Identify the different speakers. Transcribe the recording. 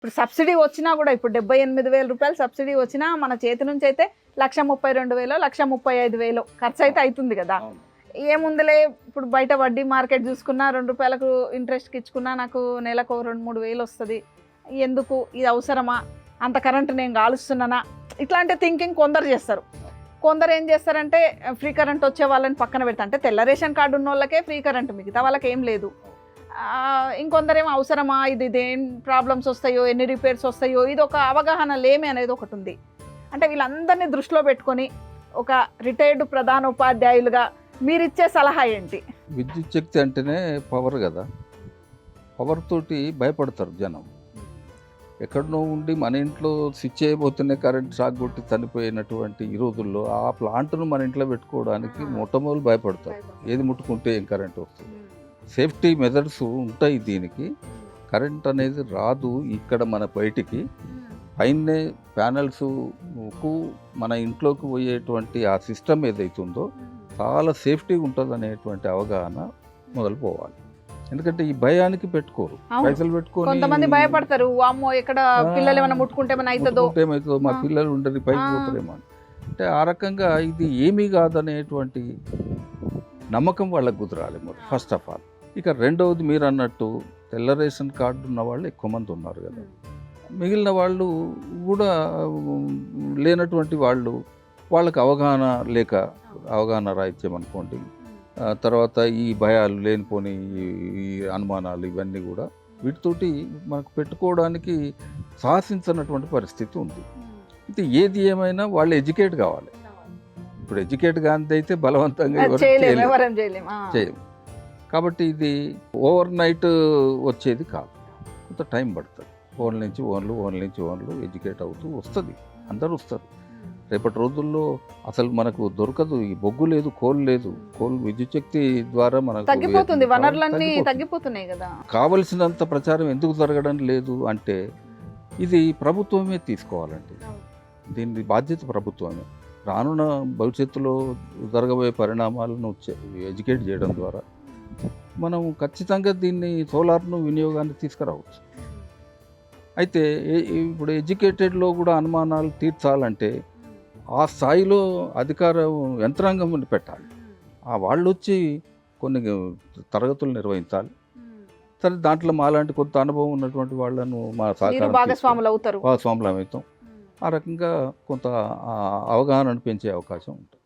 Speaker 1: ఇప్పుడు సబ్సిడీ వచ్చినా కూడా ఇప్పుడు 78,000 రూపాయలు సబ్సిడీ వచ్చినా మన చేతి నుంచి అయితే 1,32,000 1,35,000 ఖర్చు అయితే అవుతుంది కదా. ఏముందిలే ఇప్పుడు బయట వడ్డీ మార్కెట్ చూసుకున్నా 2 రూపాయలకు ఇంట్రెస్ట్కి ఇచ్చుకున్నా నాకు నెలకు 2-3 వేలు వస్తుంది, ఎందుకు ఇది అవసరమా, అంత కరెంటు నేను కాలుస్తున్నానా, ఇట్లాంటి థింకింగ్ కొందరు చేస్తారు. కొందరు ఏం చేస్తారంటే ఫ్రీ కరెంట్ వచ్చే వాళ్ళని పక్కన పెడతా, అంటే తెల్ల రేషన్ కార్డు ఉన్న వాళ్ళకే ఫ్రీ కరెంట్, మిగతా వాళ్ళకి ఏం లేదు. ఇంకొందరేమో అవసరమా, ఇది ఇదేం ప్రాబ్లమ్స్ వస్తాయో, ఎన్ని రిపేర్స్ వస్తాయో, ఇది ఒక అవగాహన లేమి అనేది ఒకటి ఉంది. అంటే వీళ్ళందరినీ దృష్టిలో పెట్టుకొని ఒక రిటైర్డ్ ప్రధాన ఉపాధ్యాయులుగా మీరిచ్చే సలహా ఏంటి?
Speaker 2: విద్యుత్ శక్తి అంటేనే పవర్ కదా, పవర్ తోటి భయపడతారు జనం. ఎక్కడనో ఉండి మన ఇంట్లో స్విచ్ చేయబోతూనే కరెంట్ షాక్ కొట్టి చనిపోయినటువంటి ఈ రోజుల్లో ఆ ప్లాంట్ను మన ఇంట్లో పెట్టుకోవడానికి మొట్టమొదలు భయపడతారు. ఏది ముట్టుకుంటే ఏం కరెంట్ వస్తుంది. సేఫ్టీ మెథడ్స్ ఉంటాయి దీనికి. కరెంట్ అనేది రాదు ఇక్కడ మన బయటికి, పైనే ప్యానల్స్కు మన ఇంట్లోకి పోయేటువంటి ఆ సిస్టమ్ ఏదైతుందో చాలా సేఫ్టీ ఉంటుంది అనేటువంటి అవగాహన మొదలు పోవాలి. ఎందుకంటే ఈ భయానికి పెట్టుకోరు, పైసలు పెట్టుకొని
Speaker 1: కొంతమంది భయపడతారు, వామ్మో ఎక్కడ పిల్లలు ఏమైనా ముట్టుకుంటే ఏమవుతుందో,
Speaker 2: మా పిల్లలు ఉండరు పైకి పోతారేమో అని. అంటే ఆ రకంగా ఇది ఏమీ కాదనేటువంటి నమ్మకం వాళ్ళకు కుదరాలి ఫస్ట్ ఆఫ్ ఆల్. ఇక రెండవది మీరు అన్నట్టు తెల్ల రేషన్ కార్డు ఉన్న వాళ్ళు ఎక్కువ మంది ఉన్నారు కదా, మిగిలిన వాళ్ళు కూడా లేనటువంటి వాళ్ళు, వాళ్ళకి అవగాహన లేక, అవగాహన రాహిత్యం అనుకోండి, తర్వాత ఈ భయాలు లేనిపోని ఈ అనుమానాలు ఇవన్నీ కూడా వీటితోటి మనకు పెట్టుకోవడానికి సాహసించినటువంటి పరిస్థితి ఉంది. అయితే ఏది ఏమైనా వాళ్ళు ఎడ్యుకేట్ కావాలి. ఇప్పుడు ఎడ్యుకేట్ కానిది అయితే బలవంతంగా చేయలేము. కాబట్టి ఇది ఓవర్ నైట్ వచ్చేది కాదు, కొంత టైం పడుతుంది. ఓన్ల నుంచి ఓన్లు ఎడ్యుకేట్ అవుతూ వస్తుంది, అందరూ వస్తారు. రేపటి రోజుల్లో అసలు మనకు దొరకదు, ఈ బొగ్గు లేదు, కోల్ లేదు. కోల్ విద్యుత్ శక్తి ద్వారా మనకు
Speaker 1: తగ్గిపోతుంది, వనరులన్నీ తగ్గిపోతున్నాయి కదా.
Speaker 2: కావలసినంత ప్రచారం ఎందుకు జరగడం లేదు అంటే ఇది ప్రభుత్వమే తీసుకోవాలండి, దీని బాధ్యత ప్రభుత్వమే. రానున్న భవిష్యత్తులో జరగబోయే పరిణామాలను ఎడ్యుకేట్ చేయడం ద్వారా మనం ఖచ్చితంగా దీన్ని సోలార్ను వినియోగాన్ని తీసుకురావచ్చు. అయితే ఇప్పుడు ఎడ్యుకేటెడ్లో కూడా అనుమానాలు తీర్చాలంటే ఆ స్థాయిలో అధికార యంత్రాంగం పెట్టాలి. వాళ్ళు వచ్చి కొన్ని తరగతులు నిర్వహించాలి. సరే, దాంట్లో మాలాంటి కొంత అనుభవం ఉన్నటువంటి వాళ్ళను మా సహకారం భాగస్వాములు అవుతాం. ఆ రకంగా కొంత అవగాహనను పెంచే అవకాశం ఉంటుంది.